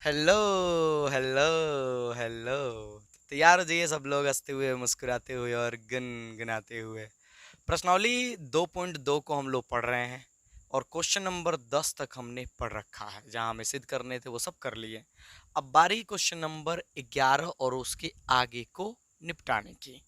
Hello hello hello. तैयार हो जाइए सब लोग, हंसते हुए, मुस्कुराते हुए और गुनगुनाते हुए। प्रश्नावली 2.2 को हम लोग पढ़ रहे हैं और क्वेश्चन नंबर 10 तक हमने पढ़ रखा है। जहां हमें सिद्ध करने थे वो सब कर लिए। अब बारी क्वेश्चन नंबर 11 और उसके आगे को निपटाने की।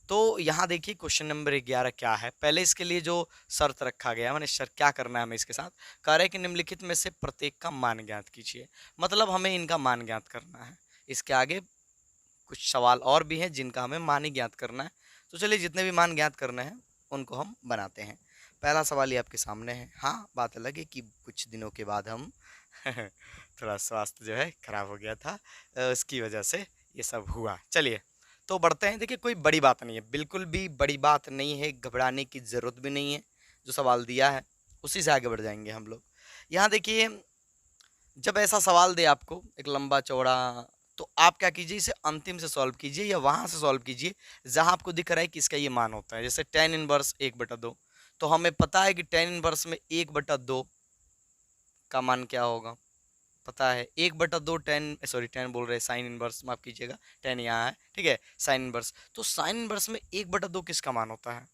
तो यहाँ देखिए क्वेश्चन नंबर 11 क्या है। पहले इसके लिए जो शर्त रखा गया, मैंने शर्त क्या करना है हमें इसके साथ। कह रहा है कि निम्नलिखित में से प्रत्येक का मान ज्ञात कीजिए। मतलब हमें इनका मान ज्ञात करना है। इसके आगे कुछ सवाल और भी हैं जिनका हमें मान ही ज्ञात करना है। तो चलिए जितने भी मान ज्ञात करने हैं उनको हम बनाते हैं। पहला सवाल ये आपके सामने है। हाँ, बात अलग है कि कुछ दिनों के बाद हम थोड़ा स्वास्थ्य जो है खराब हो गया था, उसकी वजह से ये सब हुआ। चलिए तो बढ़ते हैं। देखिए कोई बड़ी बात नहीं है, बिल्कुल भी बड़ी बात नहीं है, घबराने की ज़रूरत भी नहीं है। जो सवाल दिया है उसी से आगे बढ़ जाएंगे हम लोग। यहाँ देखिए, जब ऐसा सवाल दे आपको एक लंबा चौड़ा, तो आप क्या कीजिए, इसे अंतिम से सॉल्व कीजिए या वहां से सॉल्व कीजिए जहां आपको दिख रहा है कि इसका ये मान होता है। जैसे टेन इनवर्स 1/2, तो हमें पता है कि टेन इनवर्स में 1/2 का मान क्या होगा, पता है। 1/2 टेन, सॉरी टेन बोल रहे हैं, साइन इनवर्स, माफ कीजिएगा, टेन यहाँ है, ठीक है। साइन इनवर्स, तो साइन इनवर्स में 1/2 किसका मान होता है?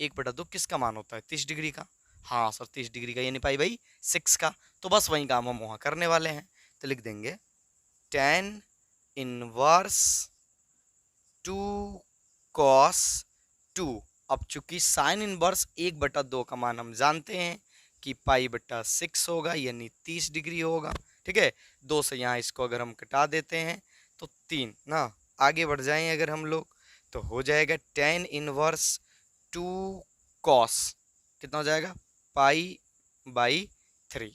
1/2 किसका मान होता है? 30 डिग्री का। हाँ सर, 30 डिग्री का, यानी पाई भाई 6 का। तो बस वही काम हम वहाँ करने वाले हैं। तो लिख देंगे टेन इनवर्स 2 cos 2। अब चूंकि साइन इनवर्स 1/2 का मान हम जानते हैं कि पाई/6 होगा, यानी 30 डिग्री होगा, ठीक है। 2 से यहाँ इसको अगर हम कटा देते हैं तो 3 ना। आगे बढ़ जाएं अगर हम लोग, तो हो जाएगा टेन इनवर्स 2 cos, कितना हो जाएगा, पाई/3।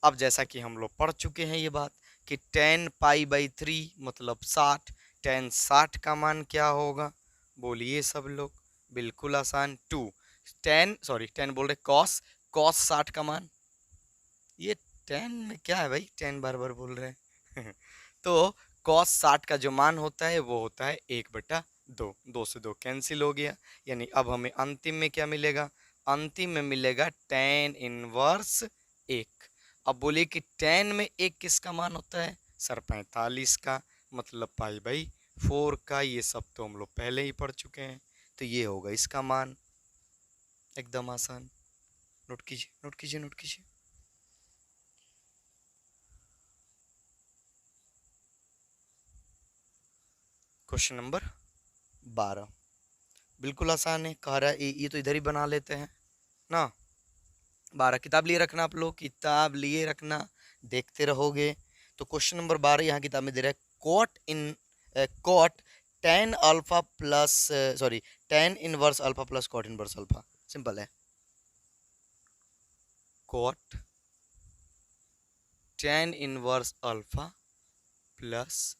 अब जैसा कि हम लोग पढ़ चुके हैं ये बात कि टेन पाई/3 मतलब 60। टेन 60 का मान क्या होगा, बोलिए सब लोग। बिल्कुल आसान, 10 बोल रहे, कॉस कॉस 60 का मान, ये 10 में क्या है भाई, 10 बार बार बोल रहे हैं तो कॉस 60 का जो मान होता है वो होता है 1/2। 2 से 2 कैंसिल हो गया, यानी अब हमें अंतिम में क्या मिलेगा, अंतिम में मिलेगा टेन इनवर्स 1। अब बोलिए कि टेन में एक किसका मान होता है सर, 45 का, मतलब पाई/4 का। ये सब तो हम लोग पहले ही पढ़ चुके हैं, तो ये होगा इसका मान। एकदम आसान, नोट कीजिए नोट कीजिए नोट कीजिए। क्वेश्चन नंबर 12 बिल्कुल आसान है। कह रहा है ये तो इधर ही बना लेते हैं ना। 12 किताब लिए रखना, आप लोग किताब लिए रखना, देखते रहोगे। तो क्वेश्चन नंबर 12 यहाँ किताब में दे रहा है, cot tan alpha plus, sorry tan inverse alpha plus cot inverse alpha. Simple है, cot tan inverse alpha plus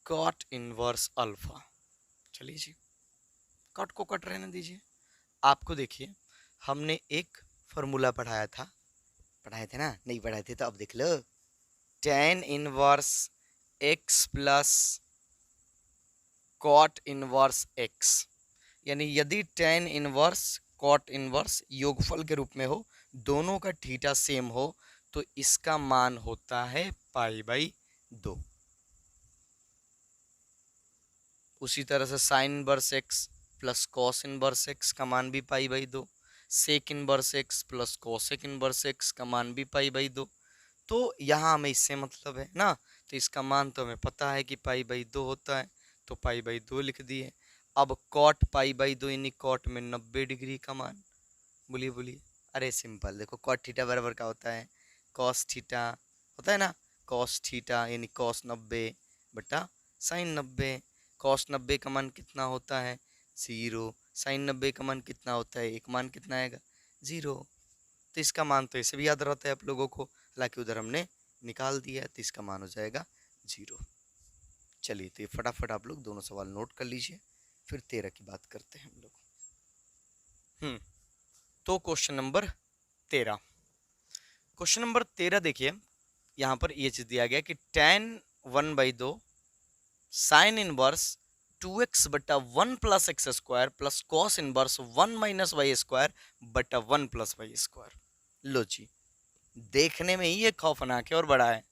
cot inverse alpha. चलिए जी, कट को कट रहने दीजिए। आपको देखिए, हमने एक फॉर्मूला पढ़ाए थे ना, नहीं पढ़ाए थे तो अब देख लो। Tan inverse x plus cot inverse x, यानी यदि टेन इनवर्स कॉट इनवर्स योगफल के रूप में हो, दोनों का थीटा सेम हो, तो इसका मान होता है पाई/2। उसी तरह से sine inverse x plus cos inverse x का मान भी पाई/2। Sec inverse x plus cosec inverse x का मान भी पाई/2। तो यहाँ हमें इससे मतलब है ना, तो इसका मान तो हमें पता है कि पाई/2 होता है, तो पाई/2 लिख दिए। अब कॉट पाई/2 यानी कॉट में 90 डिग्री का मान, बोलिए बोलिए। अरे सिंपल, देखो कॉट थीटा बराबर का होता है कॉस थीटा, होता है ना। कॉस थीटा यानी कॉस 90/साइन 90। कॉस 90 का मान कितना होता है, 0। साइन 90 का मान कितना होता है, एक मान कितना आएगा, 0। तो इसका मान तो ऐसे भी याद रहता है आप लोगों को, हालांकि उधर हमने निकाल दिया है, तो इसका मान हो जाएगा 0। चलिए तो ये फटाफट आप लोग दोनों सवाल नोट कर लीजिए, फिर 13 की बात करते हैं हम लोग। तो क्वेश्चन नंबर 13 देखिए, यहाँ पर ये चीज दिया गया कि ten 1/2 sine inverse 2x/1 plus x square plus cos inverse 1 - y² बटा 1 + y²। लो जी, देखने में ही ये खौफनाक है और बड़ा है,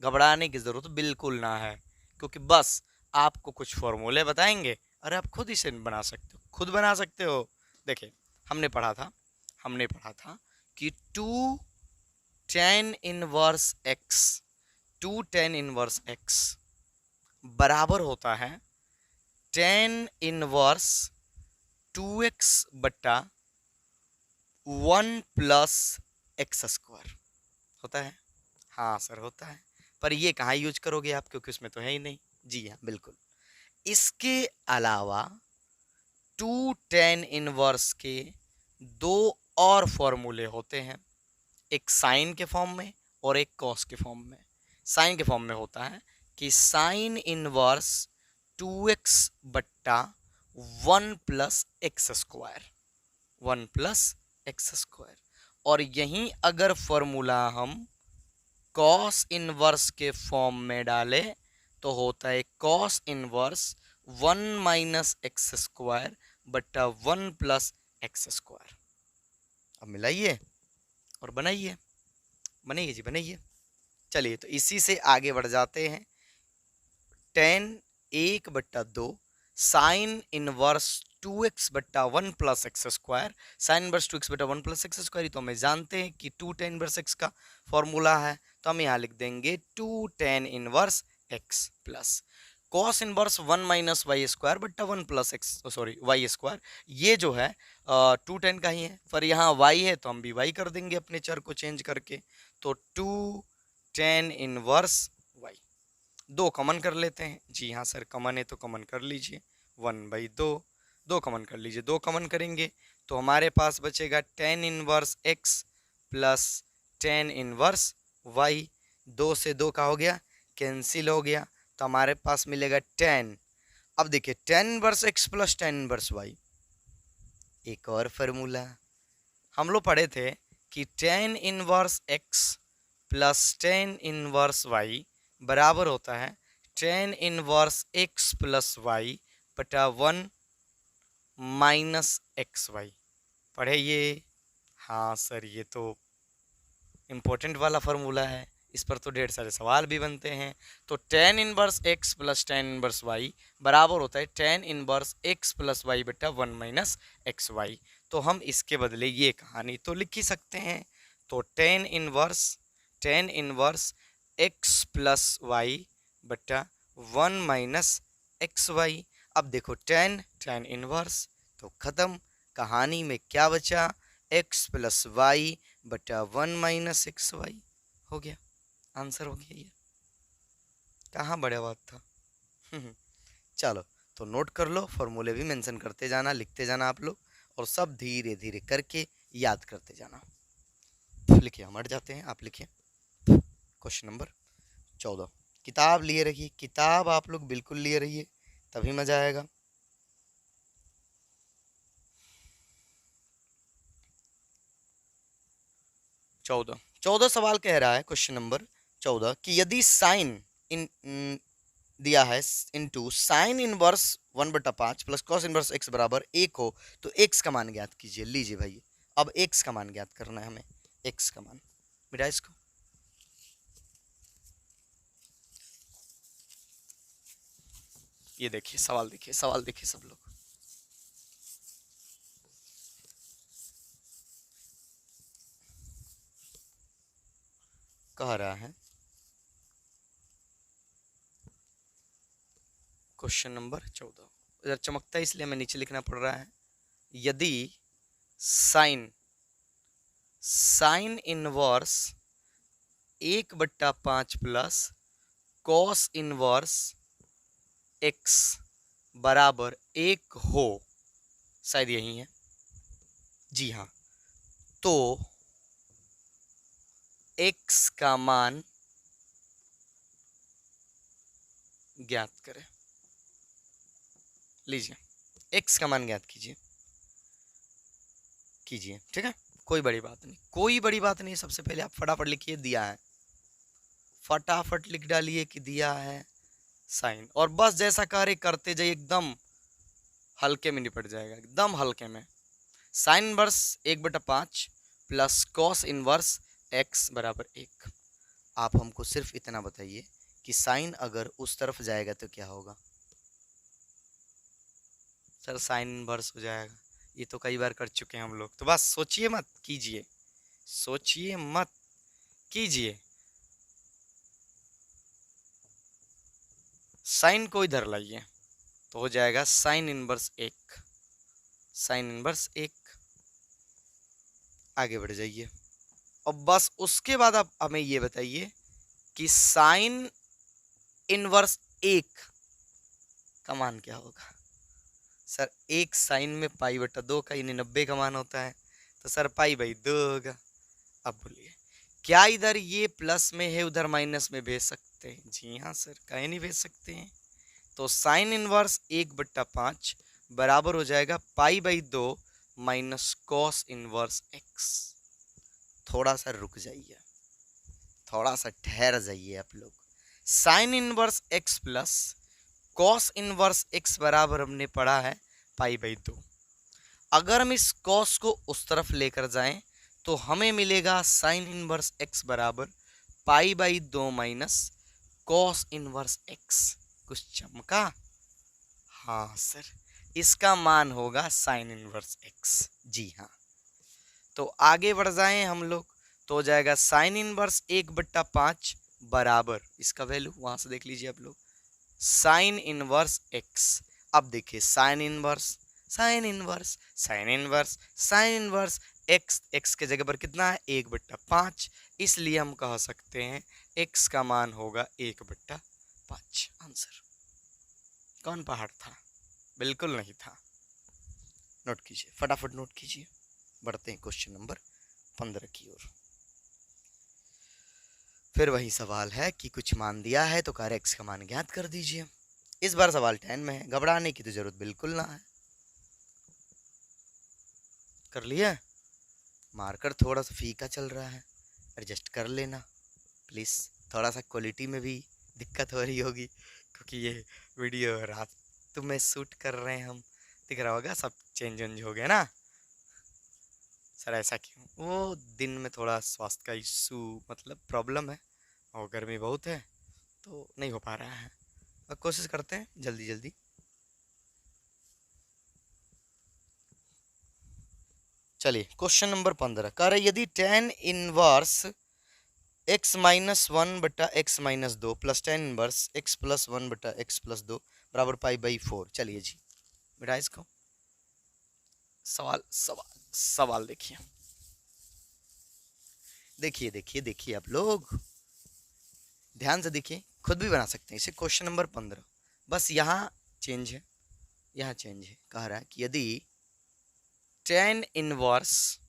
घबराने की ज़रूरत बिल्कुल ना है, क्योंकि बस आपको कुछ फॉर्मूले बताएंगे और आप खुद इसे बना सकते हो, खुद बना सकते हो। देखिए, हमने पढ़ा था कि टू टेन इनवर्स एक्स बराबर होता है टेन इनवर्स 2x बट्टा 1 + x² होता है। हाँ सर, होता है। पर ये कहाँ यूज करोगे आप, क्योंकि उसमें तो है ही नहीं। जी हाँ, बिल्कुल। इसके अलावा टू टेन इनवर्स के दो और फॉर्मूले होते हैं, एक साइन के फॉर्म में और एक कॉस के फॉर्म में। साइन के फॉर्म में होता है कि साइन इनवर्स 2x बट्टा 1 + x², 1 + x²। और यहीं अगर फॉर्मूला हम कॉस इनवर्स के फॉर्म में डालें तो होता है कॉस इनवर्स 1 - x² बट्टा 1 + x²। अब मिलाइए और बनाइए, बनाइए जी, बनाइए। चलिए, तो इसी से आगे बढ़ जाते हैं। 1 / 2 साइन इनवर्स 2x बट्टा 1 + x²। साइन इनवर्स 2x बट्टा 1 + x², तो हमें जानते हैं कि 2 tan इनवर्स x का फॉर्मूला है, तो हम यहाँ लिख देंगे 2 tan inverse x plus cos inverse 1 - y² बट्टा 1 + ये जो है 2 tan का ही है, पर यहाँ y है तो हम भी y कर देंगे अपने चर को चेंज करके, तो 2 tan इनवर्स y। दो कॉमन कर लेते हैं। जी हाँ सर, कॉमन है तो कॉमन कर लीजिए। 1/2, दो कॉमन कर लीजिए। दो कॉमन करेंगे तो हमारे पास बचेगा tan inverse x plus tan inverse y। 2 से 2 का हो गया, कैंसिल हो गया, तो हमारे पास मिलेगा tan। अब देखिए, tan inverse x plus tan inverse y, एक और फार्मूला हम लोग पढ़े थे कि tan inverse x plus tan inverse y बराबर होता है tan inverse x plus y बटा 1 - xy। पढ़े ये? हाँ सर, ये तो इम्पोर्टेंट वाला फार्मूला है, इस पर तो ढेर सारे सवाल भी बनते हैं। तो tan inverse x plus tan inverse y बराबर होता है tan inverse x plus y बटा 1 - xy। तो हम इसके बदले ये कहानी तो लिख ही सकते हैं। तो tan inverse x plus y बटा 1 - xy। अब देखो, tan इनवर्स तो खत्म, कहानी में क्या बचा, x प्लस वाई बटा 1 - xy हो गया। आंसर हो गया ये, कहाँ बड़ा बात था। चलो, तो नोट कर लो, फॉर्मूले भी मेंशन करते जाना, लिखते जाना आप लोग, और सब धीरे धीरे करके याद करते जाना। लिखिए, हम हट जाते हैं, आप लिखिए क्वेश्चन नंबर 14। किताब लिए रहिए, किताब आप लोग बिल्कुल लिए रहिए, तभी मजा आएगा। 14 सवाल कह रहा है, क्वेश्चन नंबर 14, कि यदि साइन इन दिया है into sine inverse 1/5 plus cos inverse x बराबर 1 हो, तो x का मान ज्ञात कीजिए। लीजिए भाई, अब x का मान ज्ञात करना है हमें। x का मान, मिटा इसको। ये देखिए सवाल, देखिए सवाल, देखिए सब लोग। कह रहा है क्वेश्चन नंबर 14, इधर चमकता है इसलिए हमें नीचे लिखना पड़ रहा है। यदि sine inverse 1/5 plus cos inverse x बराबर 1 हो, शायद यही है। जी हाँ, तो x का मान ज्ञात करें। लीजिए, x का मान ज्ञात कीजिए, ठीक है। कोई बड़ी बात नहीं, कोई बड़ी बात नहीं। सबसे पहले आप फटाफट लिखिए, दिया है, फटाफट लिख डालिए कि दिया है साइन, और बस जैसा कार्य करते जाइए, एकदम हल्के में निपट जाएगा, एकदम हल्के में। Sine inverse 1/5 plus cos inverse x बराबर 1। आप हमको सिर्फ इतना बताइए कि साइन अगर उस तरफ जाएगा तो क्या होगा। सर साइन इनवर्स हो जाएगा, ये तो कई बार कर चुके हैं हम लोग, तो बस सोचिए मत कीजिए, सोचिए मत कीजिए। साइन को इधर लाइए तो हो जाएगा साइन इनवर्स एक, साइन इनवर्स एक। आगे बढ़ जाइए और बस उसके बाद आप हमें ये बताइए कि साइन इनवर्स एक का मान क्या होगा। सर एक साइन में पाई बटा दो का 99 का मान होता है, तो सर पाई बाई 2 होगा। अब बोलिए क्या इधर ये प्लस में है उधर माइनस में भेज सकते हैं। जी हाँ सर, कहीं नहीं भेज सकते हैं। तो साइन इनवर्स 1/5 बराबर हो जाएगा pi by 2 minus cos inverse x. थोड़ा सा रुक जाइए, थोड़ा सा ठहर जाइए आप लोग। Sign inverse x plus cos inverse x बराबर हमने पढ़ा है पाई बाई 2। अगर हम इस कॉस को उस तरफ लेकर जाएं तो हमें मिलेगा साइन इनवर्स एक्स बराबर pi by 2 minus cos inverse x. कुछ चमका? हाँ सर, इसका मान होगा साइन इनवर्स एक्स। जी हाँ, तो आगे बढ़ जाएं हम लोग तो हो जाएगा साइन इनवर्स 1/5 बराबर, इसका वैल्यू वहां से देख लीजिए आप लोग, साइन इनवर्स एक्स। अब देखिए sine inverse sine inverse sine inverse sine inverse x, x के जगह पर कितना है 1/5, इसलिए हम कह सकते हैं एक्स का मान होगा 1/5। आंसर कौन पहाड़ था? बिल्कुल नहीं था। नोट कीजिए, फटाफट नोट कीजिए। बढ़ते हैं क्वेश्चन नंबर 15 की ओर। फिर वही सवाल है कि कुछ मान दिया है तो कार्य एक्स का मान ज्ञात कर दीजिए। इस बार सवाल 10 में है, घबराने की तो जरूरत बिल्कुल ना है। कर लिया? मार्कर थोड़ा सा फीका चल रहा है, एडजस्ट कर लेना प्लीज़। थोड़ा सा क्वालिटी में भी दिक्कत हो रही होगी क्योंकि ये वीडियो रात में शूट कर रहे हैं हम, दिख रहा होगा सब चेंज वेंज हो गया ना। सर ऐसा क्यों? वो दिन में थोड़ा स्वास्थ्य का इशू मतलब प्रॉब्लम है और गर्मी बहुत है तो नहीं हो पा रहा है। अब कोशिश करते हैं जल्दी जल्दी। चलिए क्वेश्चन नंबर 15 कह रहे यदि tan inverse x minus 1/x-2 plus tan inverse x plus 1/x+2 बराबर पाई बाई 4। चलिए जी बेटा इसको सवाल सवाल सवाल देखिए देखिए देखिए देखिए आप लोग ध्यान से देखिए, खुद भी बना सकते हैं इसे। क्वेश्चन नंबर 15 बस यहाँ चेंज है, यहाँ चेंज है। कह रहा है कि यदि tan inverse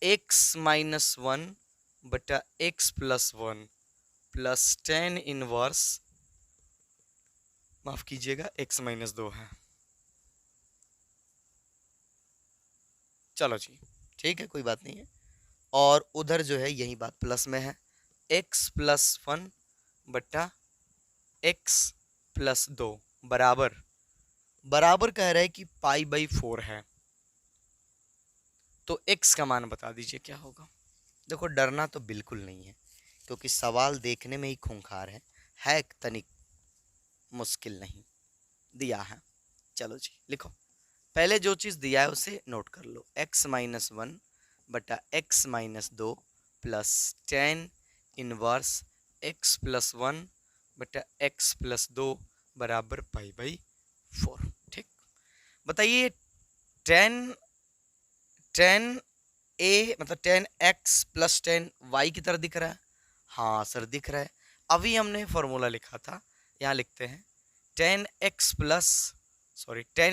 x-1/x+1 plus tan inverse, माफ कीजिएगा x-2 है। चलो जी ठीक है, कोई बात नहीं है। और उधर जो है यही बात प्लस में है, x+1/x+2 बराबर बराबर कह रहा है कि पाई बाई 4 है। तो x का मान बता दीजिए क्या होगा। देखो डरना तो बिल्कुल नहीं है क्योंकि सवाल देखने में ही खूंखार है तनिक मुश्किल नहीं दिया है। चलो जी लिखो, पहले जो चीज़ दिया है उसे नोट कर लो, x-1/x-2 plus tan inverse x+1/x+2 बराबर पाई बाई 4। ठीक, बताइए tan a मतलब tan x plus tan y की तरह दिख रहा है। हाँ सर दिख रहा है, अभी हमने फॉर्मूला लिखा था, यहाँ लिखते हैं tan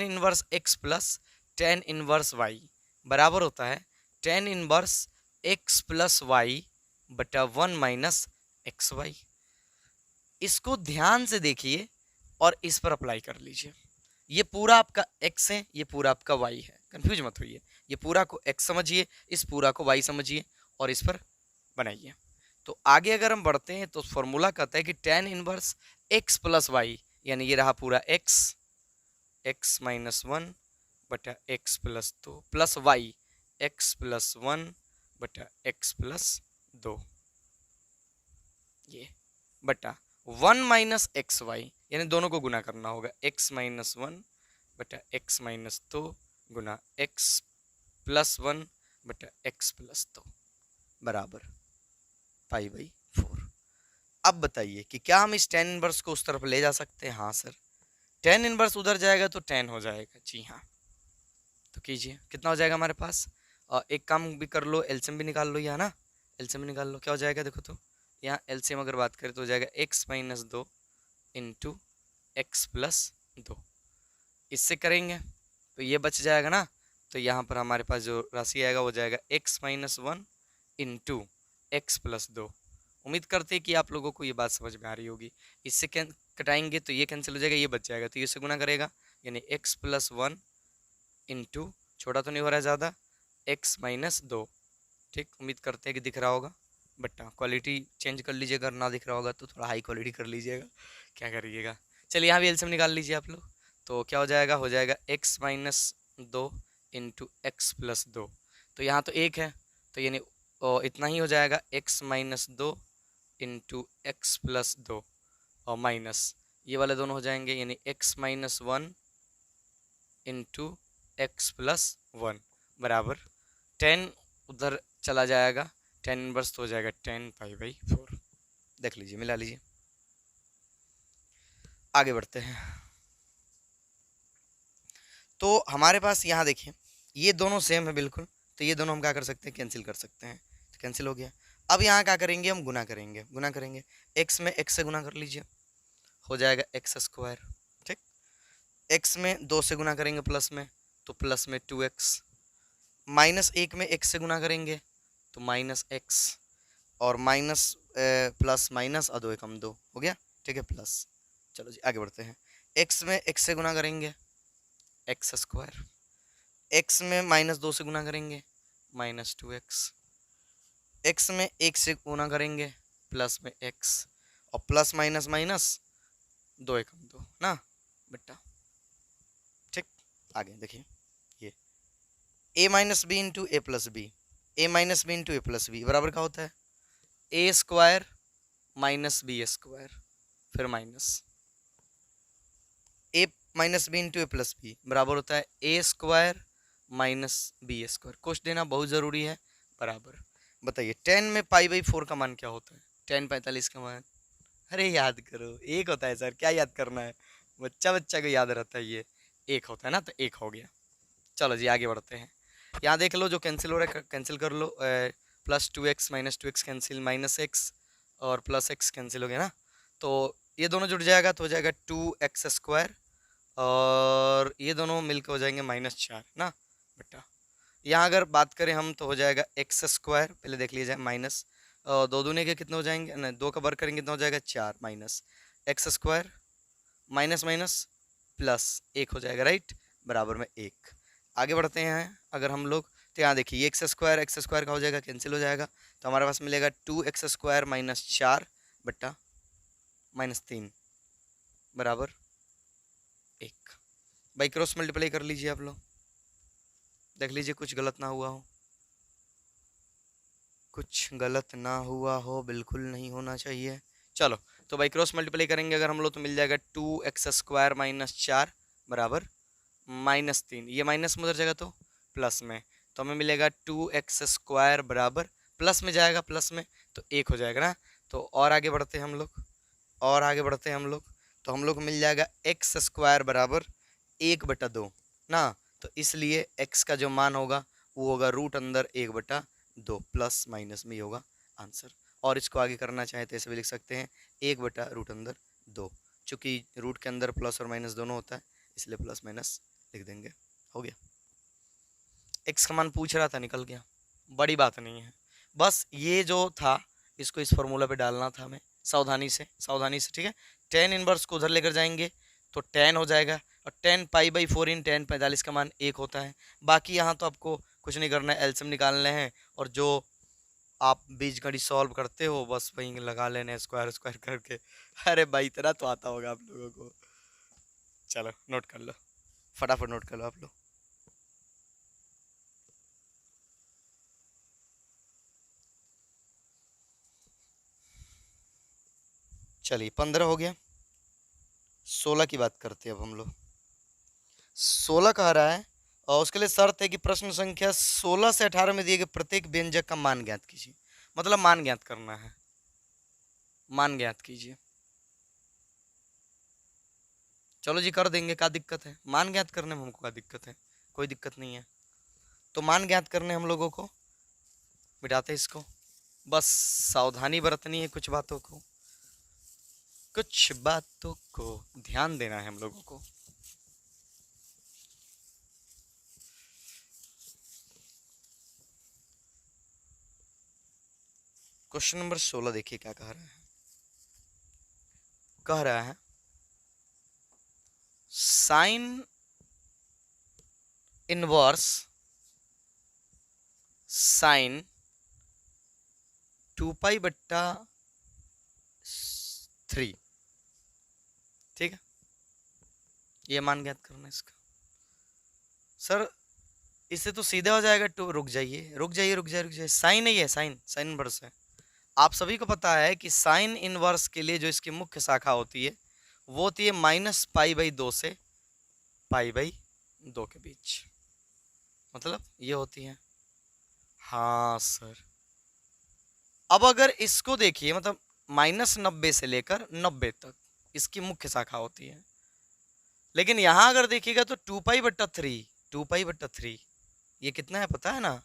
inverse x plus tan inverse y बराबर होता है tan inverse x plus y बटा 1 माइनस एक्स वाई। इसको ध्यान से देखिए और इस पर अप्लाई कर लीजिए। ये पूरा आपका x है, ये पूरा आपका y है, कंफ्यूज मत होइए। ये पूरा को x समझिए, इस पूरा को y समझिए और इस पर बनाइए। तो आगे अगर हम बढ़ते हैं तो फॉर्मूला कहता है कि tan inverse x plus y, यानी ये रहा पूरा x-1/x+2 प्लस y x+1/x+2 बटा एक्स प्लस 2, ये बटा 1 माइनस एक्स वाई, यानी दोनों को गुना करना होगा, x माइनस 1 बटा x माइनस 2 गुना x प्लस 1 बटा x प्लस 2 बराबर पाई बाई 4। अब बताइए कि क्या हम इस टेन इनवर्स को उस तरफ ले जा सकते हैं? हाँ सर, टेन इनवर्स उधर जाएगा तो टेन हो जाएगा, जी हाँ। तो कीजिए, कितना हो जाएगा हमारे पास? एक काम भी कर लो, एलसीएम भी निकाल लो, यहाँ ना एलसीएम निकाल लो, क्या हो जाएगा देखो तो। यहाँ एलसीएम अगर बात करें तो हो जाएगा x minus 2 into x plus 2। इससे करेंगे तो ये बच जाएगा ना, तो यहाँ पर हमारे पास जो राशि आएगा वो जाएगा x minus 1 into x plus 2। उम्मीद करते हैं कि आप लोगों को ये बात समझ में आ रही होगी। इससे कटाएंगे तो ये कैंसिल हो जाएगा, ये बच जाएगा, तो ये से गुना करेगा, यानी x प्लस 1 इंटू, छोटा तो नहीं हो रहा है ज़्यादा, x माइनस 2। ठीक, उम्मीद करते हैं कि दिख रहा होगा। बट्टा क्वालिटी चेंज कर लीजिएगा, अगर ना दिख रहा होगा तो थोड़ा हाई क्वालिटी कर लीजिएगा, क्या करिएगा। चलिए यहाँ भी एलसीएम निकाल लीजिए आप लोग, तो क्या हो जाएगा x minus 2 into x plus 2। तो यहाँ तो एक है, तो यानी इतना ही हो जाएगा, x minus 2 into x plus 2 और माइनस ये वाले दोनों हो जाएंगे, यानी x minus 1 into x plus 1 बराबर 10 उधर चला जाएगा, 10 इनवर्स तो हो जाएगा 10 पाई बाई 4। देख लीजिए, मिला लीजिए, आगे बढ़ते हैं। तो हमारे पास यहाँ देखिए ये दोनों सेम है बिल्कुल, तो ये दोनों हम क्या कर सकते हैं, कैंसिल कर सकते हैं, तो कैंसिल हो गया। अब यहाँ क्या करेंगे, हम गुना करेंगे, एक्स में एक्स से गुना कर लीजिए, हो जाएगा एक्स स्क्वायर। ठीक, एक्स में 2 से गुना करेंगे प्लस में, तो प्लस में 2x, माइनस 1 में x से गुना करेंगे तो माइनस x, और माइनस प्लस माइनस और 2 एकम 2 हो गया, ठीक है, प्लस। चलो जी आगे बढ़ते हैं, x में x से गुना करेंगे एक्स स्क्वायर, x में माइनस 2 से गुना करेंगे माइनस 2x, x में 1 से गुना करेंगे प्लस में x, और प्लस माइनस माइनस 2 एकम 2 ना बेटा। ठीक, आगे देखिए, ये a minus b into a plus b, a minus b into a plus b बराबर क्या होता है, a square minus b square, फिर minus a minus b into a plus b बराबर होता है a square minus b square. कुछ देना बहुत ज़रूरी है, बराबर। बताइए 10 में पाई बाई 4 का मान क्या होता है, 10 45 का मान, अरे याद करो, एक होता है सर, क्या याद करना है, बच्चा बच्चा को याद रहता है, ये एक होता है ना, तो एक हो गया। चलो जी आगे बढ़ते हैं, यहाँ देख लो जो कैंसिल हो रहा है कैंसिल कर लो, plus 2x minus 2x cancel, minus x और प्लस एक्स कैंसिल हो गया ना, तो ये दोनों जुड़ जाएगा तो हो जाएगा 2x स्क्वायर, और ये दोनों मिलकर हो जाएंगे -4 ना बेटा। यहाँ अगर बात करें हम तो हो जाएगा एक्स स्क्वायर, पहले देख लीजिए, माइनस दो दूने के कितने हो जाएंगे, नहीं 2 का वर्ग करेंगे कितना हो जाएगा 4, minus x square minus minus plus 1 हो जाएगा, राइट, बराबर में 1। आगे बढ़ते हैं अगर हम लोग, तो यहाँ देखिए एक्स स्क्वायर का हो जाएगा कैंसिल हो जाएगा, तो हमारे पास मिलेगा 2x स्क्वायर माइनस 4 बट्टा माइनस 3 बराबर 1। बाई क्रॉस मल्टीप्लाई कर लीजिए आप लोग, देख लीजिए कुछ गलत ना हुआ हो, कुछ गलत ना हुआ हो, बिल्कुल नहीं होना चाहिए। चलो तो बाई क्रॉस मल्टीप्लाई करेंगे अगर हम लोग तो मिल जाएगा 2x स्क्वायर माइनस 4 बराबर -3, ये माइनस में उधर जाएगा तो प्लस में, तो हमें मिलेगा 2x स्क्वायर बराबर, प्लस में जाएगा प्लस में तो 1 हो जाएगा ना। तो और आगे बढ़ते हैं हम लोग, तो हम लोग को मिल जाएगा एक्स स्क्वायर बराबर 1/2 ना, तो इसलिए x का जो मान होगा वो होगा रूट अंदर 1/2, प्लस माइनस में ही होगा आंसर। और इसको आगे करना चाहे तो ऐसे भी लिख सकते हैं 1/रूट अंदर 2, चूँकि रूट के अंदर प्लस और माइनस दोनों होता है इसलिए प्लस माइनस लिख देंगे, हो गया। एक्स का मान पूछ रहा था, निकल गया, बड़ी बात नहीं है, बस ये जो था इसको इस फॉर्मूला पे डालना था हमें, सावधानी से, ठीक है। 10 इनवर्स को उधर लेकर जाएंगे तो 10 हो जाएगा, और 10 पाई बाई 4 इन 10 45 का मान 1 होता है। बाकी यहाँ तो आपको कुछ नहीं करना है, एलसीएम निकालने हैं, और जो आप बीजगणित सॉल्व करते हो बस वहीं लगा लेने स्क्वायर स्क्वायर करके। अरे भाई इतना तो आता होगा आप लोगों को, चलो नोट कर लो, फटाफट नोट कर लो आप लोग। चलिए 15 हो गया। 16 की बात करते हैं अब हम लोग। 16 कह रहा है और उसके लिए शर्त है कि प्रश्न संख्या 16 से 18 में दिए गए प्रत्येक व्यंजक का मान ज्ञात कीजिए। मतलब मान ज्ञात करना है, मान ज्ञात कीजिए। चलो जी कर देंगे, क्या दिक्कत है, मान ज्ञात करने में हमको क्या दिक्कत है, कोई दिक्कत नहीं है। तो मान ज्ञात करने हम लोगों को मिटाते इसको, बस सावधानी बरतनी है, कुछ बातों को ध्यान देना है हम लोगों को। क्वेश्चन नंबर 16 देखिए क्या कह रहा है। कह रहा है साइन इनवर्स साइन 2π/3, ठीक है, ये मान ज्ञात करना है इसका। सर इससे तो सीधा हो जाएगा, टू रुक जाइए रुक जाइए रुक जाइए रुक जाइए, साइन नहीं है, साइन साइन इनवर्स है। आप सभी को पता है कि साइन इनवर्स के लिए जो इसकी मुख्य शाखा होती है वो होती है -π/2 से π/2 के बीच, मतलब ये होती है। हाँ सर, अब अगर इसको देखिए, मतलब -90 से लेकर 90 तक इसकी मुख्य शाखा होती है, लेकिन यहां अगर देखिएगा तो 2π/3 ये कितना है पता है ना,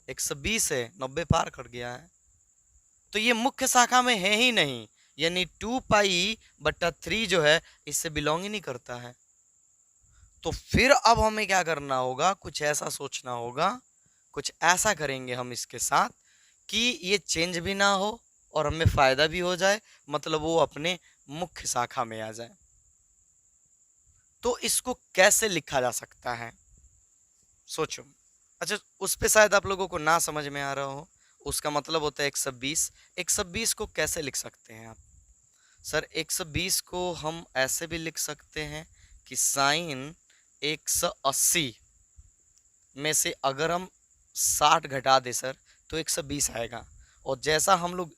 120 है, 90 पार कर गया है, तो ये मुख्य शाखा में है ही नहीं, यानी 2π/3 जो है इससे बिलोंग ही नहीं करता है। तो फिर अब हमें क्या करना होगा, कुछ ऐसा सोचना होगा, कुछ ऐसा करेंगे हम इसके साथ कि ये चेंज भी ना हो और हमें फायदा भी हो जाए, मतलब वो अपने मुख्य शाखा में आ जाए। तो इसको कैसे लिखा जा सकता है, सोचो। अच्छा, उस पे शायद आप लोगों को ना समझ में आ रहा हो, उसका मतलब होता है 120। 120 को कैसे लिख सकते हैं आप? सर 120 को हम ऐसे भी लिख सकते हैं कि साइन 180 में से अगर हम 60 घटा दे सर तो 120 आएगा। और जैसा हम लोग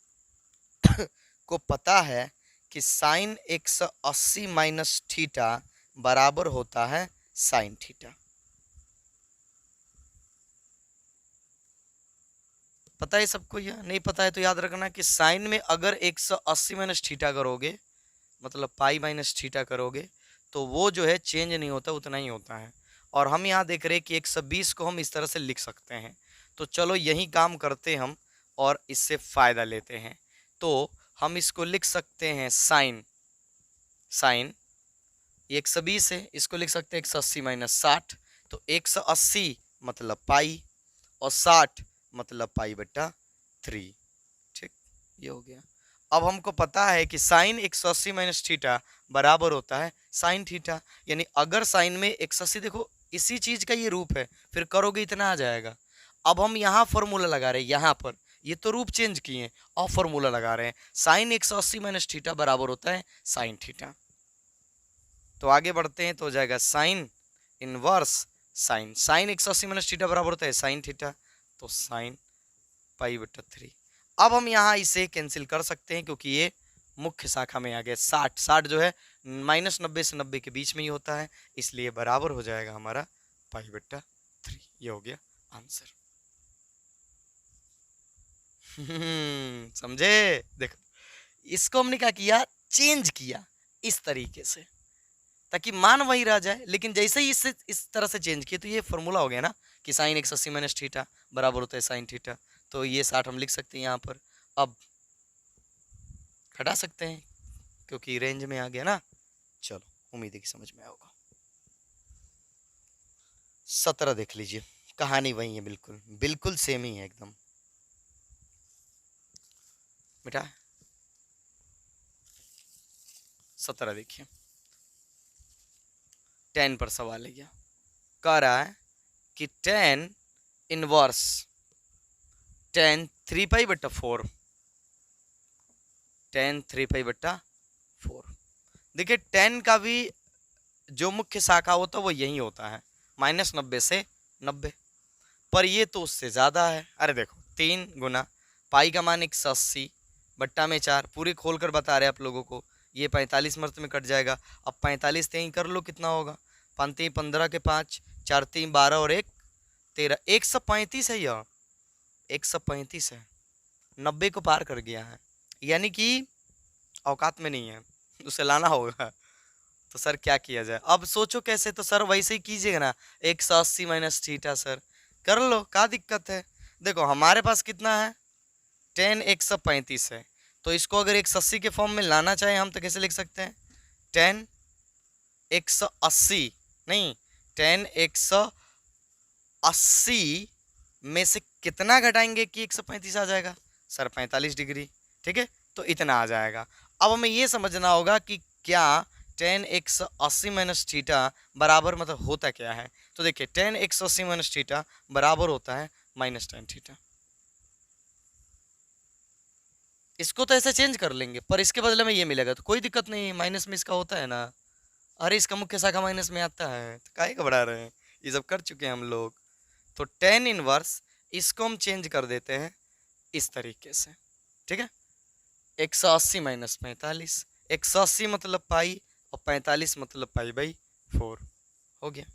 को पता है कि साइन 180 माइनस थीटा बराबर होता है साइन थीटा, पता है सबको? यह नहीं पता है तो याद रखना कि साइन में अगर 180 माइनस थीटा करोगे, मतलब पाई माइनस थीटा करोगे, तो वो जो है चेंज नहीं होता, उतना ही होता है। और हम यहाँ देख रहे हैं कि 120 को हम इस तरह से लिख सकते हैं, तो चलो यही काम करते हम और इससे फायदा लेते हैं। तो हम इसको लिख सकते हैं साइन साइन 120 है, इसको लिख सकते हैं 180 माइनस 60, तो 180 मतलब पाई और 60 मतलब π/3, ठीक, ये हो गया। अब हमको पता है कि साइन 180 माइनस थीटा बराबर होता है साइन थीटा, यानी अगर साइन में 180, देखो इसी चीज का ये रूप है, फिर करोगे इतना आ जाएगा। अब हम यहाँ फॉर्मूला लगा रहे हैं, यहाँ पर ये तो रूप चेंज किए और फॉर्मूला लगा रहे हैं, साइन 180 माइनस थीटा बराबर होता है साइन थीटा। तो आगे बढ़ते हैं, तो हो जाएगा sine inverse sine 180 minus theta बराबर होता है साइन थीटा, तो साइन π/3। अब हम यहाँ इसे कैंसिल कर सकते हैं क्योंकि ये मुख्य शाखा में आ गया। 60 जो है -90 से 90 के बीच में ही होता है, इसलिए बराबर हो जाएगा हमारा π/3। ये हो गया आंसर। समझे? देखो इसको हमने क्या किया, चेंज किया इस तरीके से ताकि मान वही रह जाए, लेकिन जैसे ही इसे इस तरह से चेंज किए तो ये फॉर्मूला हो गया ना कि साइन 180 माइनस थीटा बराबर होता है साइन थीटा, तो ये 60 हम लिख सकते हैं यहाँ पर। अब हटा सकते हैं क्योंकि रेंज में आ गया ना। चलो उम्मीद है कि समझ में आएगा। 17 देख लीजिए, कहानी वही है, बिल्कुल बिल्कुल सेम ही है एकदम। बेटा 17 देखिए, 10 पर सवाल है, क्या कह रहा है कि 10 इनवर्स 10 3π/4, 10 3π/4। देखिए 10 का भी जो मुख्य शाखा होता है वो यही होता है, -90 से 90, पर ये तो उससे ज़्यादा है। अरे देखो 3 गुना पाई का मान 180 बट्टा में 4, पूरी खोल कर बता रहे हैं आप लोगों को। ये 45 मर्त में कट जाएगा। अब 45 तीन कर लो कितना होगा, 5 3 15 के 5, 4 3 12 और 1 13, 135 है यह, 135 है, 90 को पार कर गया है, यानी कि औकात में नहीं है, उसे लाना होगा। तो सर क्या किया जाए, अब सोचो कैसे, तो सर वैसे ही कीजिएगा ना, 180 माइनस थीटा। सर कर लो, क्या दिक्कत है। देखो हमारे पास कितना है, 10 135 है, तो इसको अगर 180 के फॉर्म में लाना चाहे हम तो कैसे लिख सकते हैं, 10 180, नहीं 10 180 में से कितना घटाएंगे कि 135 आ जाएगा, सर 45 डिग्री। ठीक है, तो इतना आ जाएगा। अब हमें ये समझना होगा कि क्या 10 180 माइनस थीटा बराबर मतलब होता क्या है। तो देखिए 10 180 माइनस थीटा बराबर होता है माइनस टेन थीटा। इसको तो ऐसे चेंज कर लेंगे, पर इसके बदले में ये मिलेगा तो कोई दिक्कत नहीं, माइनस में इसका होता है ना। अरे इसका मुख्य शाखा माइनस में आता है, तो काहे घबरा रहे हैं, ये सब कर चुके हैं हम लोग। तो टेन इनवर्स इसको हम चेंज कर देते हैं इस तरीके से। ठीक है, 180 माइनस 45, 180 मतलब पाई और 45 मतलब पाई बाई 4 हो गया।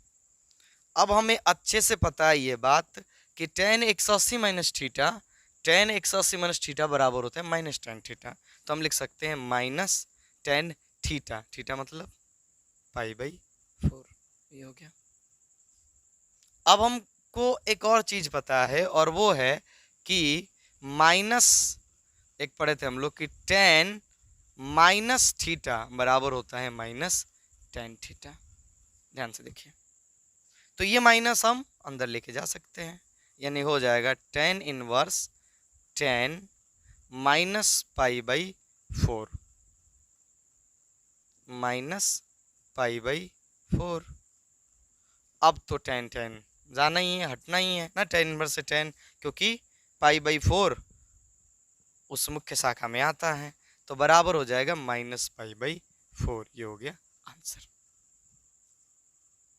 अब हमें अच्छे से पता है ये बात कि ten 180 minus theta, ten 180 minus theta बराबर होता है माइनस टेन थीटा। तो हम लिख सकते हैं माइनस टेन थीटा, थीटा मतलब पाई बाई 4, ये हो गया। अब हमको एक और चीज पता है और वो है कि माइनस, एक पढ़े थे हम लोग कि टेन माइनस थीटा बराबर होता है माइनस टेन थीटा। ध्यान से देखिए, तो ये माइनस हम अंदर लेके जा सकते हैं, यानी हो जाएगा tan inverse tan minus pi by 4, minus pi by 4। अब तो टेन टेन जाना ही है, हटना ही है ना, टेन इनवर्स से टेन, क्योंकि पाई बाई 4 उस मुख्य शाखा में आता है, तो बराबर हो जाएगा माइनस पाई बाई 4। ये हो गया आंसर।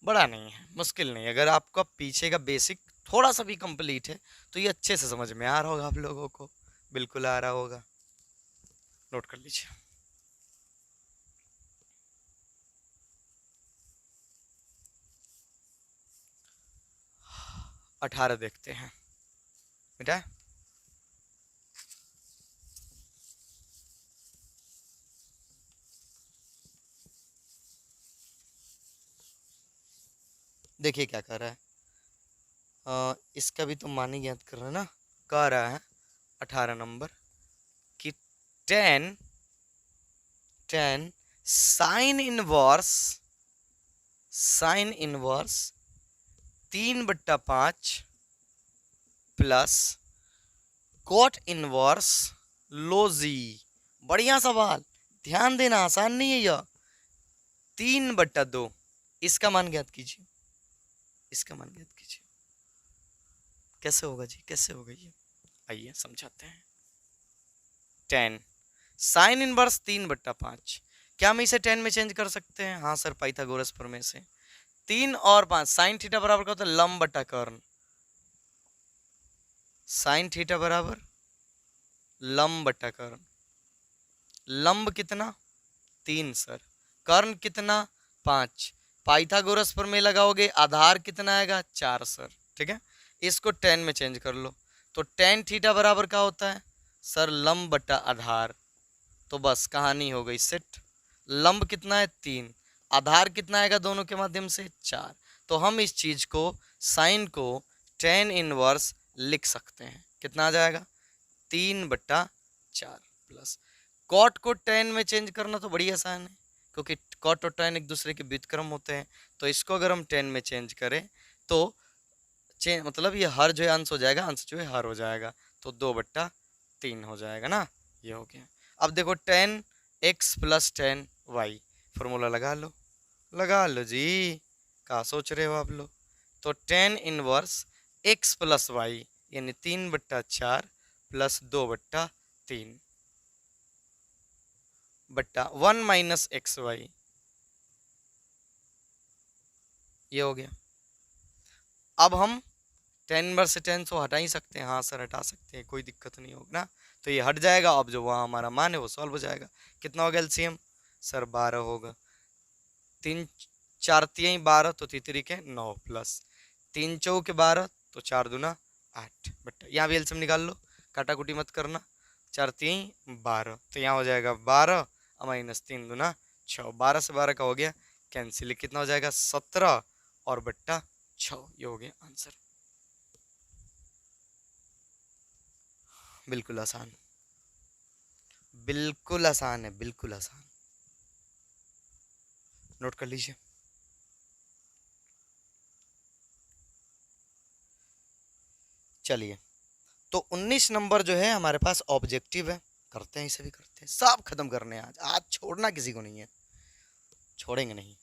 बड़ा नहीं है, मुश्किल नहीं, अगर आपका पीछे का बेसिक थोड़ा सा भी कंप्लीट है तो ये अच्छे से समझ में आ रहा होगा आप लोगों को, बिल्कुल आ रहा होगा। नोट कर लीजिए। 18 देखते हैं बेटा। देखिए क्या कर रहा है, इसका भी तो मान ही ज्ञात कर रहा है ना। कह रहा है 18 नंबर कि tan tan sine inverse 3/5 plus cot inverse लोजी। बढ़िया सवाल, ध्यान देना, आसान नहीं है यह। 3/2, इसका मान ज्ञात कीजिए, इसका मान ज्ञात कीजिए। कैसे होगा जी, कैसे होगा ये, आइए समझाते हैं। 10 साइन इनवर्स 3/5, क्या हम इसे 10 में चेंज कर सकते हैं, हाँ सर, पाइथागोरस प्रमेय से। 3 और 5, साइन थीटा बराबर क्या होता है, लंब बटा कर्ण। साइन थीटा बराबर लंब बटा कर्ण। लंब कितना 3 सर, कर्ण कितना 5, पाइथागोरस प्रमेय लगाओगे आधार कितना आएगा 4 सर। ठीक है, इसको 10 में चेंज कर लो, तो टेन थीटा बराबर क्या होता है सर, लंब बटा आधार। तो बस कहानी हो गई सेट। लंब कितना है 3, आधार कितना आएगा दोनों के माध्यम से 4। तो हम इस चीज को, साइन को 10 इनवर्स लिख सकते हैं, कितना आ जाएगा 3/4 प्लस कॉट को 10 में चेंज करना तो बड़ी आसान है, क्योंकि कॉट और tan एक दूसरे के व्युत्क्रम होते हैं। तो इसको अगर हम 10 में चेंज करें तो चेंज मतलब ये हर जो है अंश हो जाएगा, अंश जो है हर हो जाएगा, तो 2/3 हो जाएगा ना, ये हो गया। अब देखो 10x प्लस 10y, फॉर्मूला लगा लो जी, क्या सोच रहे हो आप लोग। तो 10 इनवर्स x प्लस वाई यानी 3/4 प्लस 2/3 बट्टा 1 माइनस एक्स वाई, ये हो गया। अब हम 10 इनवर्स से 10 तो हटा ही सकते हैं, हाँ सर हटा सकते हैं, कोई दिक्कत नहीं होगा ना। तो ये हट जाएगा। अब जो वहाँ हमारा मान है वो सॉल्व हो जाएगा। कितना होगा एलसीएम सर 12 होगा। 3 4 3 12 तो 3 के 9 प्लस 3 चौके 12 तो 4 दूना 8 बट यहाँ भी एलसीएम निकाल लो, काटा कुटी मत करना। 4 3 12 तो यहाँ हो जाएगा 12 माइनस 3 दूना 6, 12 से 12 का हो गया कैंसिल। कितना हो जाएगा 17 और बट्टा 6, ये हो गया आंसर। बिल्कुल आसान, बिल्कुल आसान है, बिल्कुल आसान। नोट कर लीजिए। चलिए, तो 19 नंबर जो है हमारे पास ऑब्जेक्टिव है। करते हैं, इसे भी करते हैं, सब खत्म करने हैं आज। आज छोड़ना किसी को नहीं है, छोड़ेंगे नहीं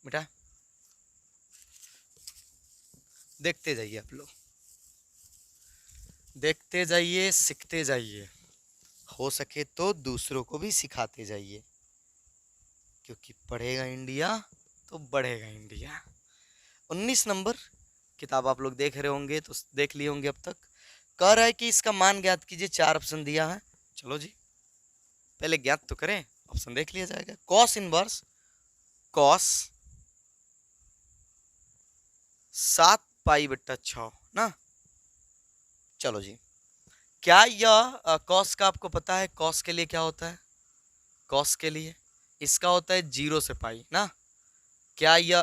बेटा। देखते जाइए आप लोग, देखते जाइए, सीखते जाइए, हो सके तो दूसरों को भी सिखाते जाइए, क्योंकि पढ़ेगा इंडिया तो बढ़ेगा इंडिया। 19 नंबर किताब आप लोग देख रहे होंगे तो देख लिए होंगे अब तक। कह रहा है कि इसका मान ज्ञात कीजिए, 4 ऑप्शन दिया है। चलो जी, पहले ज्ञात तो करें, ऑप्शन देख लिया जाएगा। कॉस इनवर्स कॉस 7 पाई बट्टा 6 ना। चलो जी, क्या यह कॉस का आपको पता है कॉस के लिए क्या होता है? कॉस के लिए इसका होता है 0 से पाई ना। क्या यह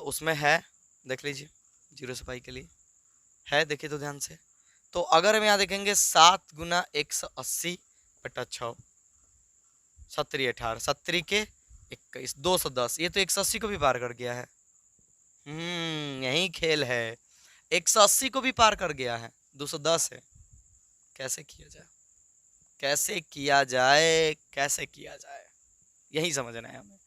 उसमें है? देख लीजिए, 0 से पाई के लिए है, देखिए तो ध्यान से। तो अगर हम यहाँ देखेंगे 7 गुना 180 बटा 6, 17 18 17 के 21 210, ये तो 180 को भी पार कर गया है। यही खेल है, 180 को भी पार कर गया है, 210 है। कैसे किया जाए, कैसे किया जाए, कैसे किया जाए, यही समझना है हमें।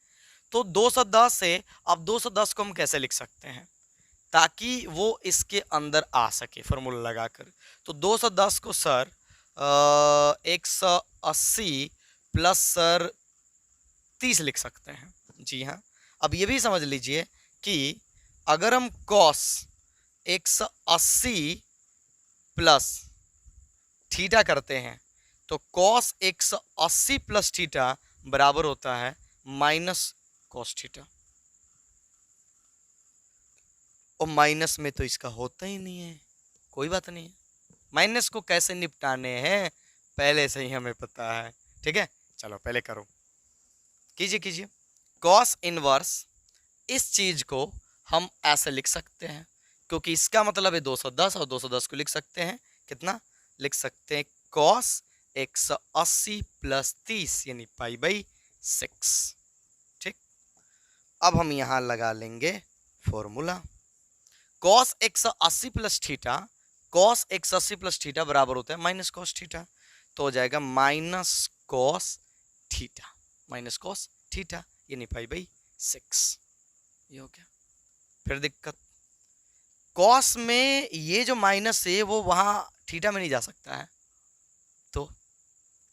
तो 210 से अब 210 को हम कैसे लिख सकते हैं ताकि वो इसके अंदर आ सके फॉर्मूला लगाकर। तो 210 को सर 180 प्लस सर 30 लिख सकते हैं। जी हाँ, अब ये भी समझ लीजिए कि अगर हम कॉस 180 प्लस थीटा करते हैं तो कॉस 180 प्लस थीटा बराबर होता है माइनस कॉस थीटा। और माइनस में तो इसका होता ही नहीं है, कोई बात नहीं है। माइनस को कैसे निपटाने हैं पहले से ही हमें पता है, ठीक है। चलो पहले करो, कीजिए कीजिए। कॉस इनवर्स इस चीज को हम ऐसे लिख सकते हैं, क्योंकि इसका मतलब है 210 और 210 को लिख सकते हैं कितना, लिख सकते हैं कॉस 180 प्लस 30 यानी पाई बाई 6। ठीक, अब हम यहां लगा लेंगे formula. Cos 180 plus theta, cos 180 plus theta बराबर होता है माइनस कॉस थीटा, तो हो जाएगा minus cos theta, minus cos theta यानी पाई बाई 6। ये हो गया। फिर दिक्कत, कॉस में ये जो माइनस है वो वहां थीटा में नहीं जा सकता है।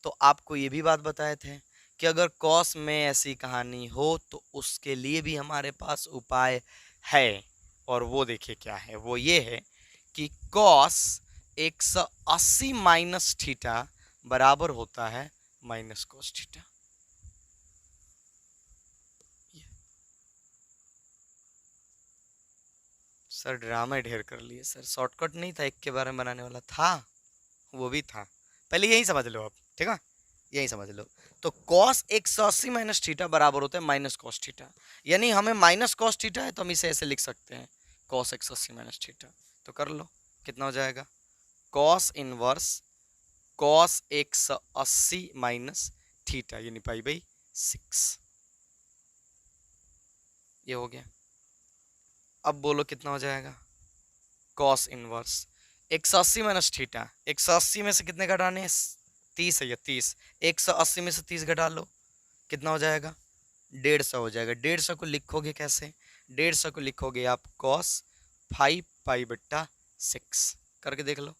तो आपको ये भी बात बताए थे कि अगर कॉस में ऐसी कहानी हो तो उसके लिए भी हमारे पास उपाय है, और वो देखिए क्या है। वो ये है कि कॉस 180 माइनस थीटा बराबर होता है minus cos theta. Sir drama ढेर कर लिए सर, शॉर्टकट नहीं था, एक के बारे में बनाने वाला था, वो भी था। पहले यही समझ लो आप, ठीक है, यही समझ लो। तो कॉस 180 माइनस थीटा बराबर होता है माइनस कॉस थीटा, यानी हमें माइनस कॉस थीटा है तो हम इसे ऐसे लिख सकते हैं कॉस 180 माइनस थीटा। तो कर लो, कितना हो जाएगा cos inverse cos 180 minus theta यानी पाई बाई 6। ये हो गया। अब बोलो कितना हो जाएगा कॉस इनवर्स 180 माइनस थीटा, 180 में से कितने घटाने हैं, 30 है, ये 30, 180 में से 30 घटा लो, कितना हो जाएगा 150 हो जाएगा। 150 को लिखोगे कैसे, 150 को लिखोगे आप कॉस 5 पाई बट्टा 6 करके देख लो,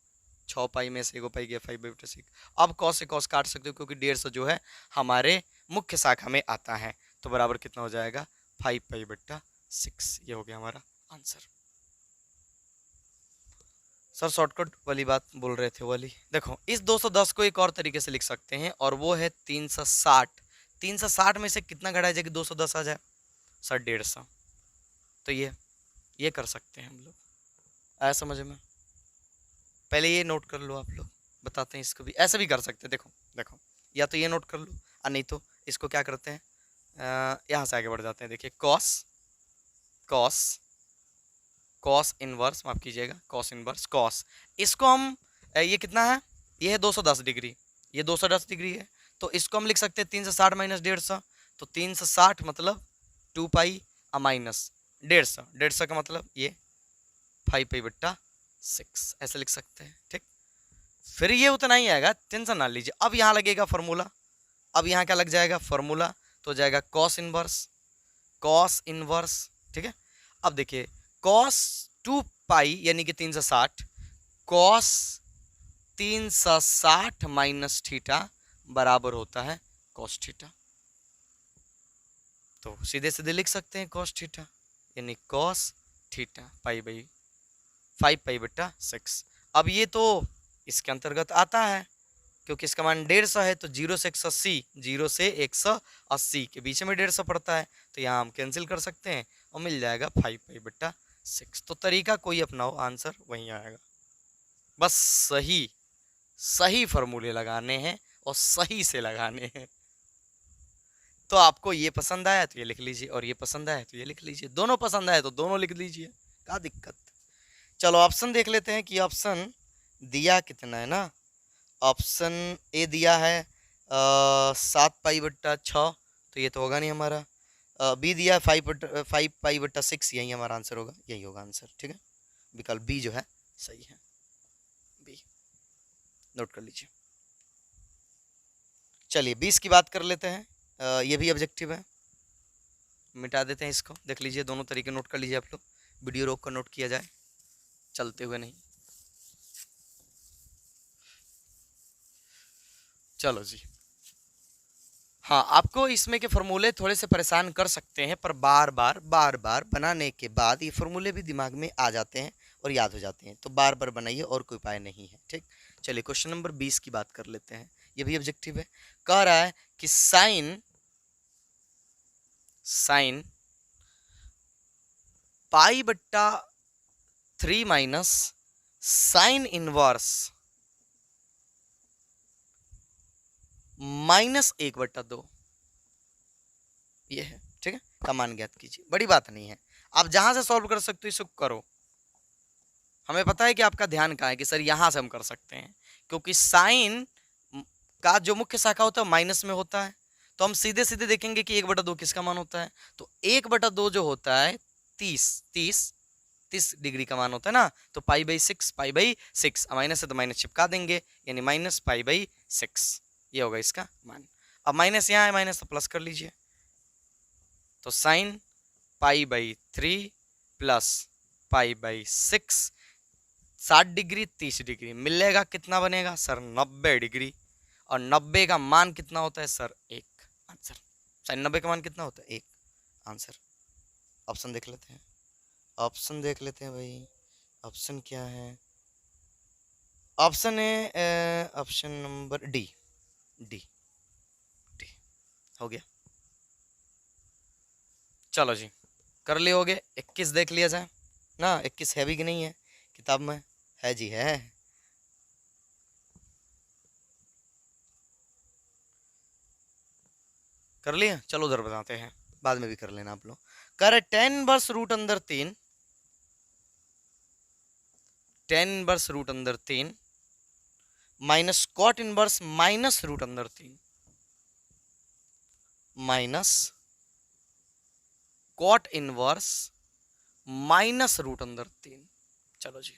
6 पाई में से 1 पाई गया 5 बट्टा 6। अब कॉस से कॉस काट सकते हो क्योंकि 150 जो है हमारे मुख्य शाखा में आता है, तो बराबर कितना हो जाएगा 5 पाई बट्टा 6। ये हो गया हमारा आंसर। सर शॉर्टकट वाली बात बोल रहे थे वाली। देखो इस 210 को एक और तरीके से लिख सकते हैं और वो है 360। 360 में से कितना घटाया जाए कि 210 आ जाए? सर 150। तो ये कर सकते हैं हम लोग। आया समझ में? पहले ये नोट कर लो आप लोग, बताते हैं इसको भी ऐसे भी कर सकते हैं। देखो देखो, या तो ये नोट कर लो और नहीं तो इसको क्या करते हैं, यहाँ से आगे बढ़ जाते हैं। देखिए कॉस कॉस कॉस इनवर्स, माफ कीजिएगा, कॉस इनवर्स कॉस, इसको हम ये कितना है, ये है 210 डिग्री, ये 210 डिग्री है। तो इसको हम लिख सकते हैं 360 माइनस 150। तो 360 मतलब 2 पाई माइनस 150, 150 का मतलब ये 5 पाई बट्टा 6, ऐसे लिख सकते हैं। ठीक, फिर ये उतना ही आएगा, टेंशन ना लीजिए। अब यहाँ लगेगा फॉर्मूला, अब यहाँ क्या लग जाएगा फॉर्मूला, तो हो जाएगा कॉस इनवर्स, कॉस इनवर्स। ठीक है, अब देखिए कॉस 2 पाई यानी कि 360, कॉस 360 माइनस थीटा बराबर होता है कॉस थीटा। तो सीधे सीधे लिख सकते हैं कॉस थीटा यानी कॉस थीटा पाई बाई 5 पाई बट्टा 6। अब ये तो इसके अंतर्गत आता है क्योंकि इसका मान 150 है, तो 0 से 180, 0 से 180 के बीच में 150 पड़ता है, तो यहाँ हम कैंसिल कर सकते हैं और मिल जाएगा 5 पाई बट्टा 6। तो तरीका कोई अपनाओ, आंसर वहीं आएगा। बस सही सही फॉर्मूले लगाने हैं और सही से लगाने हैं। तो आपको ये पसंद आया तो ये लिख लीजिए, और ये पसंद आया तो ये लिख लीजिए, दोनों पसंद आए तो दोनों लिख लीजिए, क्या दिक्कत। चलो ऑप्शन देख लेते हैं कि ऑप्शन दिया कितना है ना। ऑप्शन ए दिया है 7 पाई बट्टा 6, तो ये तो होगा नहीं हमारा। बी दिया है 5 पाई बट्टा 6, यही हमारा आंसर होगा, यही होगा आंसर। ठीक है, विकल्प बी जो है सही है, बी नोट कर लीजिए। चलिए 20 की बात कर लेते हैं, ये भी ऑब्जेक्टिव है, मिटा देते हैं इसको। देख लीजिए दोनों तरीके नोट कर लीजिए आप लोग, वीडियो रोक कर नोट किया जाए, चलते हुए नहीं। चलो जी, हाँ आपको इसमें के फॉर्मूले थोड़े से परेशान कर सकते हैं, पर बार बार बनाने के बाद ये फॉर्मूले भी दिमाग में आ जाते हैं और याद हो जाते हैं, तो बार बार बनाइए और कोई उपाय नहीं है। ठीक, चलिए क्वेश्चन नंबर 20 की बात कर लेते हैं, ये भी ऑब्जेक्टिव है। कह रहा है कि साइन पाई बट्टा 3 माइनस साइन इनवर्स -1/2 ये है। ठीक है, का मान ज्ञात कीजिए, बड़ी बात नहीं है, आप जहां से सॉल्व कर सकते हो इसको करो। हमें पता है कि आपका ध्यान कहाँ है कि सर यहां से हम कर सकते हैं, क्योंकि साइन का जो मुख्य शाखा होता है माइनस में होता है, तो हम सीधे सीधे देखेंगे कि 1/2 किसका मान होता है। तो 1/2 जो होता है 30 डिग्री का मान होता है ना, तो पाई/6 माइनस है तो माइनस चिपका देंगे, यानी -पाई/6 ये होगा इसका मान। अब माइनस यहाँ है, माइनस तो प्लस कर लीजिए, तो साइन पाई/3 प्लस पाई/6, 60 डिग्री 30 डिग्री मिलेगा, कितना बनेगा सर 90 डिग्री। और 90 का मान कितना होता है सर 1, आंसर। साइन 90 का मान कितना होता है 1, आंसर। ऑप्शन देख लेते हैं, ऑप्शन देख लेते हैं भाई, ऑप्शन क्या है, ऑप्शन है option number D, D D हो गया। चलो जी कर लिए, हो गए। 21 देख लिया जाए ना, 21 है भी कि नहीं है किताब में, है जी है। कर लिया, चलो उधर बताते हैं, बाद में भी कर लेना आप लोग। कर 10 इनवर्स रूट अंदर 3 minus cot inverse -√3 minus cot inverse -√3। चलो जी,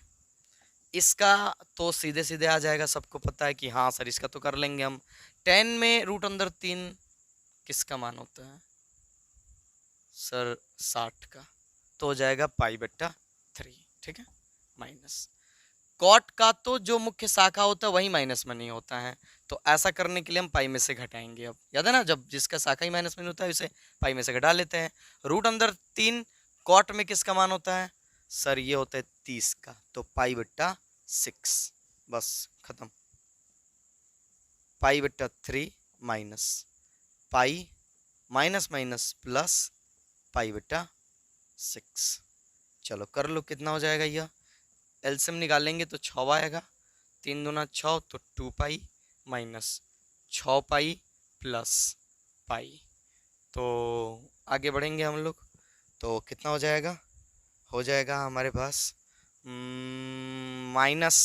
इसका तो सीधे सीधे आ जाएगा, सबको पता है कि हाँ सर इसका तो कर लेंगे हम। 10 में √3 किसका मान होता है सर 60 का, तो हो जाएगा पाई/3। ठीक है, माइनस कॉट का तो जो मुख्य शाखा होता है वही माइनस में नहीं होता है, तो ऐसा करने के लिए हम पाई में से घटाएंगे। अब याद है ना, जब जिसका शाखा ही माइनस में नहीं होता है उसे पाई में से घटा लेते हैं। √3 कॉट में किसका मान होता है सर, ये होता है 30 का, तो पाई/3 6, बस खत्म। पाई बट्टा 3 minus pi minus minus plus pi बट्टा 6। चलो कर लो, कितना हो जाएगा यह? एलसीएम निकालेंगे तो 6 आएगा। 3 दूना 6 तो 2 pi minus 6 pi plus pi. तो आगे बढ़ेंगे हम लोग, तो कितना हो जाएगा? हो जाएगा हमारे पास माइनस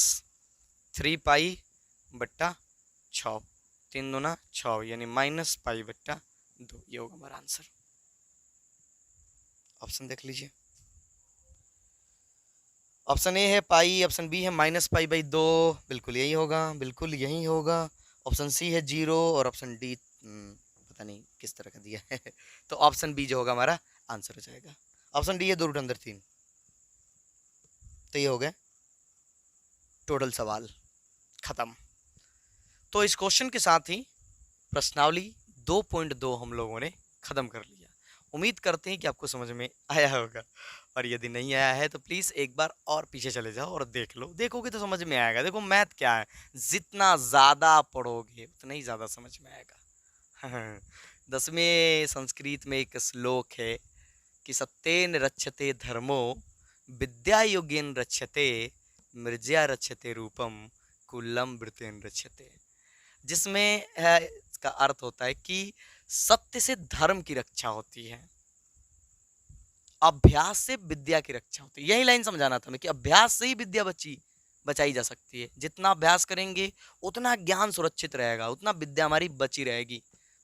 3 पाई बट्टा 6। 3 दूना 6 यानी माइनस पाई बट्टा 2। ये होगा हमारा आंसर। ऑप्शन देख लीजिए। ऑप्शन ए है पाई, ऑप्शन बी है माइनस पाई बाई 2। बिल्कुल यही होगा, बिल्कुल यही होगा। ऑप्शन सी है 0 और ऑप्शन डी पता नहीं किस तरह का दिया है। तो ऑप्शन बी जो होगा हमारा आंसर हो जाएगा। ऑप्शन डी है 2 रूट अंदर 3। तो ये हो गया टोटल सवाल खत्म। तो इस क्वेश्चन के साथ ही प्रश्नावली 2.2 हम लोगों ने खत्म कर लिया। उम्मीद करते हैं कि आपको समझ में आया होगा, और यदि नहीं आया है तो प्लीज़ एक बार और पीछे चले जाओ और देख लो। देखोगे तो समझ में आएगा। देखो मैथ क्या है, जितना ज़्यादा पढ़ोगे उतना ही ज़्यादा समझ में आएगा। 10वें संस्कृत में एक श्लोक है कि सत्येन रक्षते धर्मो विद्या योगेन रक्षते मृज्या रक्षते रूपम कुलम वृतेन रक्षते। जिसमें है इसका अर्थ होता है कि सत्य से धर्म की रक्षा होती है, अभ्यास से विद्या की रक्षा होती है। यही लाइन समझाना था मैं कि अभ्यास से ही विद्या बचाई जा सकती है। जितना अभ्यास करेंगे उतना ज्ञान सुरक्षित रहेगा, उतना विद्या हमारी बची रहेगी।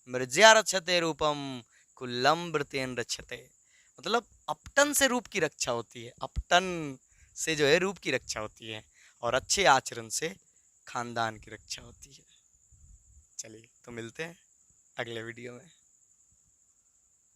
मृज्या रक्षते रूपम कुलम वृतेन रक्षते, मतलब अपटन से रूप की रक्षा होती है, अपटन से जो है रूप की रक्षा होती है, और अच्छे आचरण से खानदान की रक्षा होती है। चलिए तो मिलते हैं अगले वीडियो में।